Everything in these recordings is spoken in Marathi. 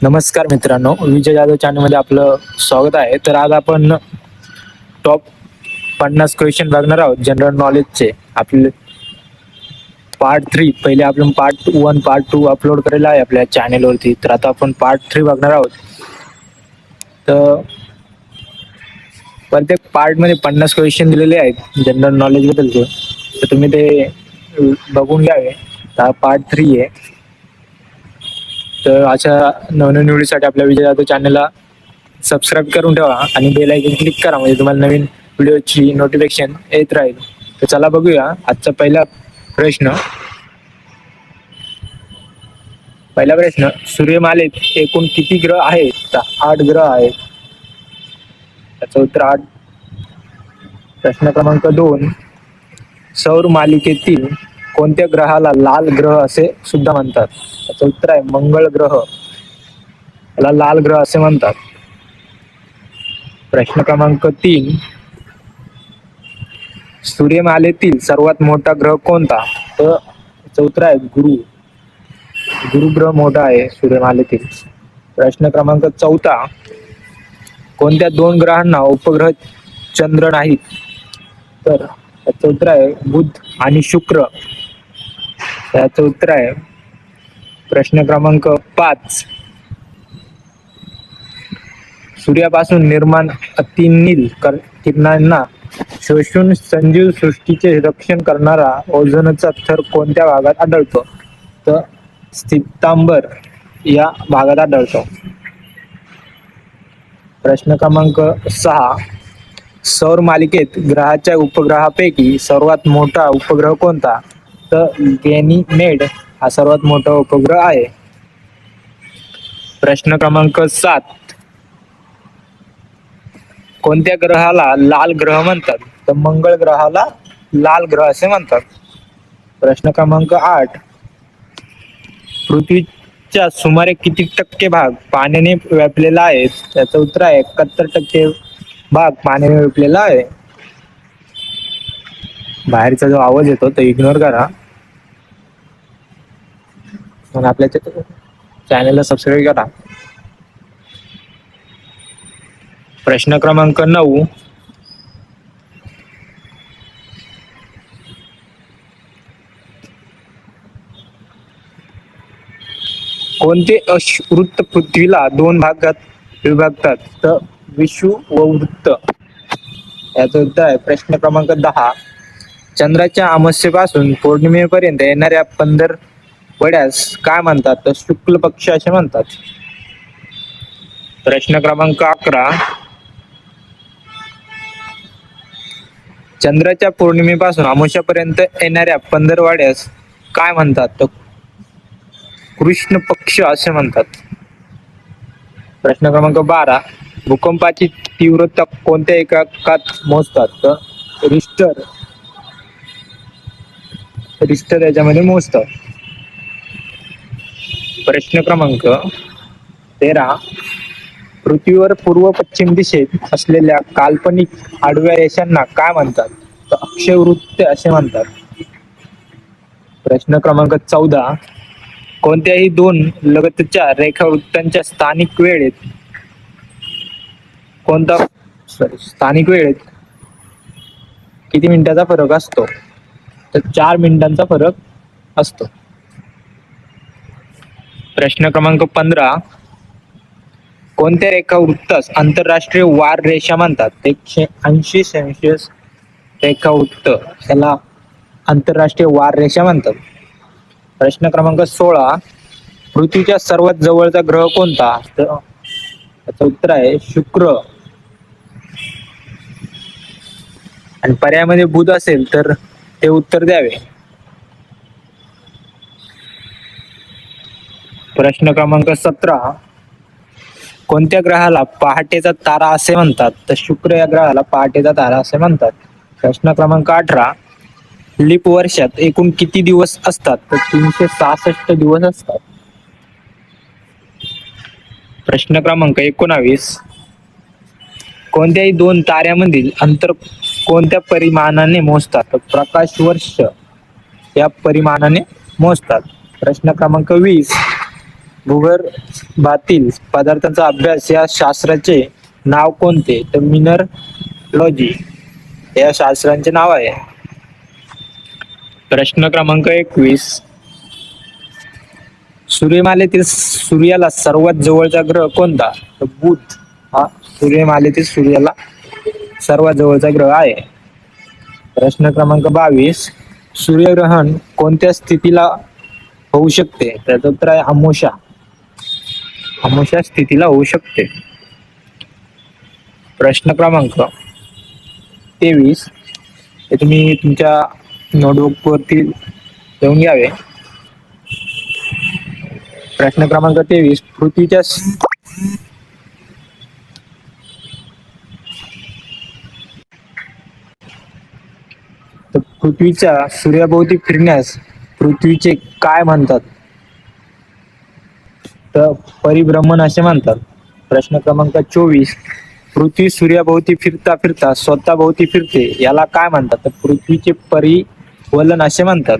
नमस्कार मित्रांनो, विजय जाधव चॅनलमध्ये आपलं स्वागत आहे. तर आज आपण टॉप 50 क्वेश्चन बघणार आहोत जनरल नॉलेजचे. आपले पार्ट 3, पहिले आपण पार्ट 1 पार्ट 2 अपलोड केलेला आहे आपल्या चॅनलवरती. तर आता आपण पार्ट 3 बघणार आहोत. तर प्रत्येक पार्टमध्ये 50 क्वेश्चन दिलेले आहेत जनरल नॉलेज बद्दलचे. तर तुम्ही ते बघून घ्यावे. हा पार्ट 3 आहे. तर अशा नवनवीन व्हिडिओसाठी आपल्या विजय जाधव चॅनलला सबस्क्राईब करून ठेवा आणि बेल आयकॉन क्लिक करा, म्हणजे तुम्हाला नवीन व्हिडिओची नोटिफिकेशन येत राहील. तर चला बघूया आजचा पहिला प्रश्न. सूर्यमालेत एकूण किती ग्रह आहेत? तर 8 ग्रह आहेत. त्याचं उत्तर 8. प्रश्न क्रमांक 2, सौर मालिकेतील कोणत्या ग्रहाला लाल ग्रह असे सुद्धा म्हणतात? त्याचं उत्तर आहे मंगळ ग्रह. त्याला लाल ग्रह असे म्हणतात. प्रश्न क्रमांक 3, सूर्यमालेतील सर्वात मोठा ग्रह कोणता? तर त्याचं उत्तर आहे गुरु. गुरु ग्रह मोठा आहे सूर्यमालेतील. प्रश्न क्रमांक 4, कोणत्या 2 ग्रहांना उपग्रह चंद्र नाहीत? तर त्याचं उत्तर आहे बुध आणि शुक्र. त्याचं उत्तर आहे प्रश्न क्रमांक 5, सूर्यापासून निर्माण अतिनील किरणांना शोषून सजीव सृष्टीचे रक्षण करणारा ओझोनचा थर कोणत्या भागात आढळतो? तर स्थितांबर या भागात आढळतो. प्रश्न क्रमांक 6, सौर मालिकेत ग्रहाच्या उपग्रहापैकी सर्वात मोठा उपग्रह कोणता? तर गॅनिमेड हा सर्वात मोठा उपग्रह आहे. प्रश्न क्रमांक 7, कोणत्या ग्रहाला लाल ग्रह म्हणतात? तर मंगळ ग्रहाला लाल ग्रह असे म्हणतात. प्रश्न क्रमांक 8, पृथ्वीच्या सुमारे किती टक्के भाग पाण्याने व्यापलेला आहे? त्याचं उत्तर आहे 71% भाग पाण्याने व्यापलेला आहे. बाहेरचा जो आवाज येतो तो इग्नोर करा आणि आपल्या चॅनलला सबस्क्राईब करा. प्रश्न क्रमांक 9, कोणते अश्ववृत्त पृथ्वीला 2 भागात विभागतात? तर विषुव व वृत्त. याचं उत्तर आहे प्रश्न क्रमांक 10, चंद्राच्या अमावस्येपासून पौर्णिमेपर्यंत येणाऱ्या 15 वड्यास काय म्हणतात? तर शुक्ल पक्ष असे म्हणतात. प्रश्न क्रमांक 11, चंद्राच्या पौर्णिमेपासून अमावस्यापर्यंत येणाऱ्या 15 वाड्यास काय म्हणतात? तर कृष्ण पक्ष असे म्हणतात. प्रश्न क्रमांक 12, भूकंपाची तीव्रता कोणत्या एककात मोजतात? तर रिश्टर याच्यामध्ये मोजतात. प्रश्न क्रमांक 13, पृथ्वीवर पूर्व पश्चिम दिशेत असलेल्या काल्पनिक आडव्या रेषांना काय म्हणतात? तर अक्षवृत्त असे म्हणतात. प्रश्न क्रमांक 14, कोणत्याही 2 लगतच्या रेखावृत्तांच्या स्थानिक वेळेत किती मिनिटाचा फरक असतो? तर 4 मिनिटांचा फरक असतो. प्रश्न क्रमांक 15, कोणत्या रेखावृत्तास आंतरराष्ट्रीय वार रेषा म्हणतात? 180 सेल्सिअस रेखावृत्त याला आंतरराष्ट्रीय वार रेषा म्हणतात. प्रश्न क्रमांक 16, पृथ्वीच्या सर्वात जवळचा ग्रह कोणता? तर त्याचं उत्तर आहे शुक्र. आणि पर्यायामध्ये बुध असेल तर ते उत्तर द्यावे. प्रश्न क्रमांक 17, कोणत्या ग्रहाला पहाटेचा तारा असे म्हणतात? तर शुक्र या ग्रहाला पहाटेचा तारा असे म्हणतात. प्रश्न क्रमांक 18, लीप वर्षात एकूण किती दिवस असतात? तर 366 दिवस असतात. प्रश्न क्रमांक 19, कोणत्याही 2 ताऱ्यामधील अंतर कोणत्या परिमाणाने मोजतात? तर प्रकाश वर्ष या परिमाणाने मोजतात. प्रश्न क्रमांक 20, भूगर्भातील पदार्थांचा अभ्यास या शास्त्राचे नाव कोणते? तर मिनरलॉजी या शास्त्रांचे नाव आहे. प्रश्न क्रमांक 21. सूर्यमालेतील सूर्याला सर्वात जवळचा ग्रह कोणता? तर बुध हा सूर्यमालेतील सूर्याला सर्वात जवळचा ग्रह आहे. प्रश्न क्रमांक 22. सूर्यग्रहण कोणत्या स्थितीला होऊ शकते? त्याचं उत्तर आहे अमावस्या. अमावस्या स्थितीला होऊ शकते. प्रश्न क्रमांक 23. हे तुम्ही तुमच्या नोटबुक वरती लिहून घ्यावे. प्रश्न क्रमांक 23. पृथ्वीच्या सूर्याभोवती फिरण्यास पृथ्वीचे काय म्हणतात? तर परिभ्रमण असे म्हणतात. प्रश्न क्रमांक 24. पृथ्वी सूर्याभोवती फिरता फिरता स्वतःभोवती फिरते याला काय म्हणतात? तर पृथ्वीचे परिवलन असे म्हणतात.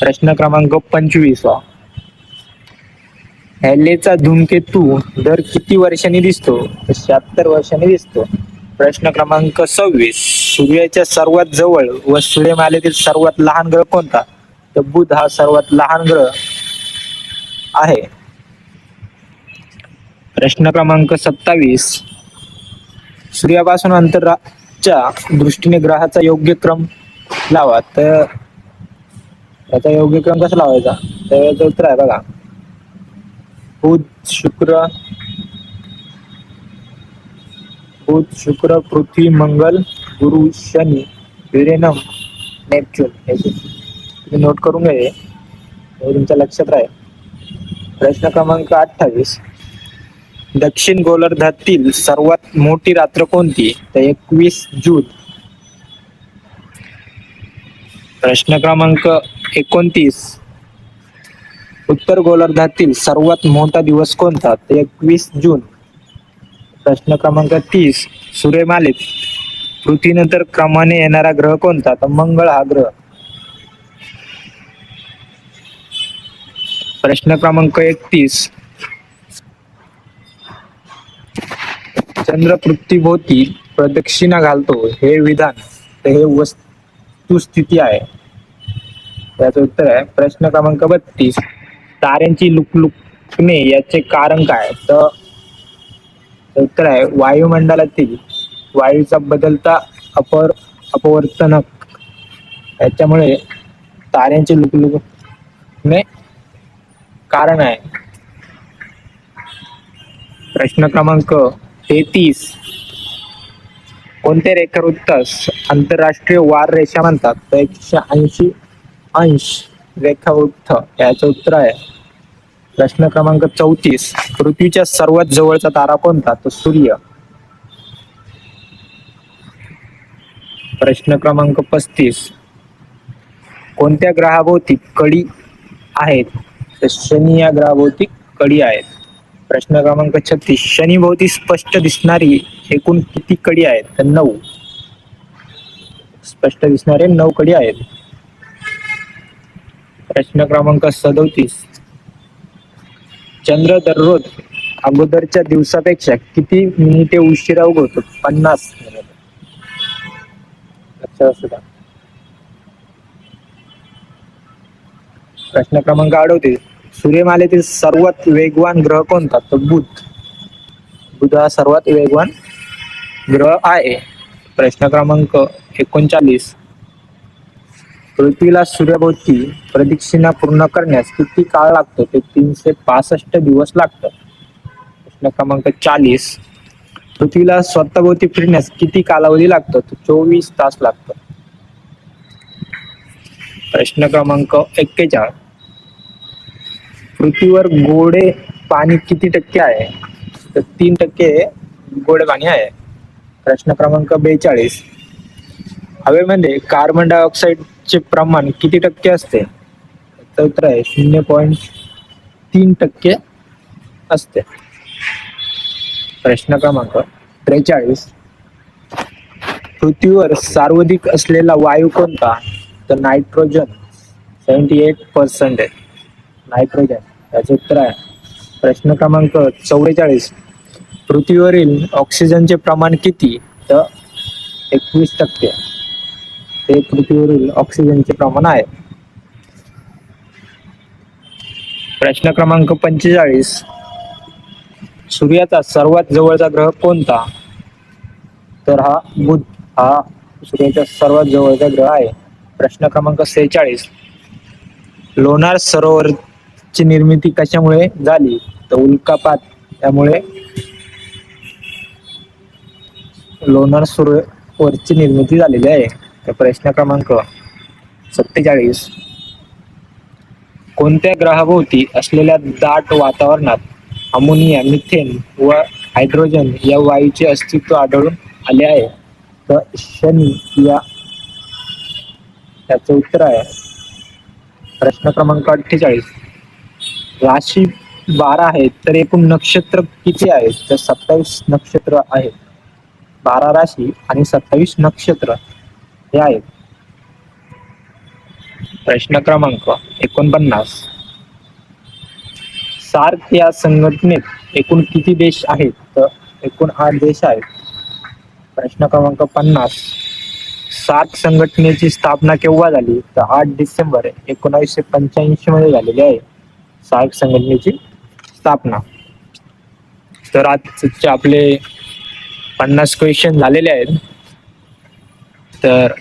प्रश्न क्रमांक 25. हॅलेचा धूमकेतू दर किती वर्षांनी दिसतो? तर 76 वर्षांनी दिसतो. प्रश्न क्रमांक 26. सूर्याच्या सर्वात जवळ व सूर्यमालेतील सर्वात लहान ग्रह कोणता? तर बुध हा सर्वात लहान ग्रह आहे. प्रश्न क्रमांक 27. सूर्यापासून अंतराच्या दृष्टीने ग्रहाचा योग्य क्रम लावा. तर याचा योग्य क्रम कसा लावायचा? तर याचं उत्तर आहे बघा, बुध शुक्र पृथ्वी मंगल गुरु शनी युरेनम नेपच्यून. हे तुम्ही नोट करून घ्या, हे तुमच्या लक्षात राहील. प्रश्न क्रमांक 28. दक्षिण गोलार्धातील सर्वात मोठी रात्र कोणती? तर 21 जून. प्रश्न क्रमांक 29. उत्तर गोलार्धातील सर्वात मोठा दिवस कोणता? तर 21 जून. प्रश्न क्रमांक 30. सूर्यमालेत पृथ्वीनंतर क्रमाने येणारा ग्रह कोणता? तर मंगळ हा ग्रह. प्रश्न क्रमांक 31. चंद्र पृथ्वीभोवती प्रदक्षिणा घालतो हे विधान तर हे वस्तुस्थिती आहे. याचं उत्तर आहे प्रश्न क्रमांक 32. ताऱ्यांची लुकलुकणे याचे कारण काय? तर उत्तर आहे वायुमंडलातील वायूचा बदलता अपवर्तनक याच्यामुळे ताऱ्यांचे लुकलुकणे कारण आहे. प्रश्न क्रमांक 33. कोणत्या रेखावृत्तास आंतरराष्ट्रीय वार रेषा म्हणतात? तर 180 अंश रेखावृत्त याचं उत्तर आहे. प्रश्न क्रमांक 34. पृथ्वीच्या सर्वात जवळचा तारा कोणता? तो सूर्य. प्रश्न क्रमांक 35. कोणत्या ग्रहाभोवती कडी आहेत? तर शनी या ग्रहाभोवती कडी आहेत. प्रश्न क्रमांक 36. शनीभोवती स्पष्ट दिसणारी एकूण किती कडी आहेत? तर 9. स्पष्ट दिसणारे 9 कडी आहेत. प्रश्न क्रमांक 37. चंद्र दररोज अगोदरच्या दिवसापेक्षा किती मिनिटे उशिरा उगवतो? 50 मिनिटे. लक्षात असू द्या. प्रश्न क्रमांक 38. सूर्यमालेतील सर्वात वेगवान ग्रह कोणता? तर बुध हा सर्वात वेगवान ग्रह आहे. प्रश्न क्रमांक 39. पृथ्वीला सूर्याभोवती प्रदक्षिणा पूर्ण करण्यास किती काळ लागतो? ते 365 दिवस लागतात. प्रश्न क्रमांक 40. पृथ्वीला स्वतःभोवती फिरण्यास किती कालावधी लागतो? तर 24 तास लागतो. प्रश्न क्रमांक 41. पृथ्वीवर गोडे पाणी किती टक्के आहे? तर 3% गोडे पाणी आहे. प्रश्न क्रमांक 42. हवेमध्ये कार्बन डायऑक्साईडचे प्रमाण किती टक्के असते? तर उत्तर आहे 0.3% असते. प्रश्न क्रमांक 43. पृथ्वीवर सर्वाधिक असलेला वायू कोणता? तर नायट्रोजन. 78% नायट्रोजन. त्याचे उत्तर आहे प्रश्न क्रमांक 44. पृथ्वीवरील ऑक्सिजनचे प्रमाण किती? तर 21% हे पृथ्वीवरील ऑक्सिजनचे प्रमाण आहे. प्रश्न क्रमांक 45. सूर्याचा सर्वात जवळचा ग्रह कोणता? तर हा बुध हा सूर्याच्या सर्वात जवळचा ग्रह आहे. प्रश्न क्रमांक 46. लोणार सरोवरची निर्मिती कशामुळे झाली? तर उल्कापात त्यामुळे लोणार सरोवरची निर्मिती झालेली आहे. तर प्रश्न क्रमांक 47. कोणत्या ग्रहाभोवती असलेल्या दाट वातावरणात अमोनिया, मिथेन व हायड्रोजन या वायूचे अस्तित्व आढळून आले आहे? तर शनी या त्याचं उत्तर आहे प्रश्न क्रमांक 48. राशी 12 आहेत तर एकूण नक्षत्र किती आहेत? तर 27 नक्षत्र आहेत. 12 राशी आणि 27 नक्षत्र हे आहेत. प्रश्न क्रमांक 49. सार्क या संघटनेत एकूण किती देश आहेत? तर एकूण 8 देश आहेत. प्रश्न क्रमांक 50. सार्क संघटनेची स्थापना केव्हा झाली? तर 8 डिसेंबर 1985 मध्ये झालेली आहे सार्क संघटनेची स्थापना. तर आजचे आपले 50 क्वेश्चन झालेले आहेत. तर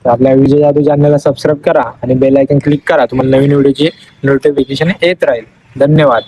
आपल्या विजय जाधव चॅनलला सबस्क्राईब करा आणि बेल आयकॉन क्लिक करा. तुम्हाला नवीन व्हिडिओची नोटिफिकेशन येत राहील. धन्यवाद.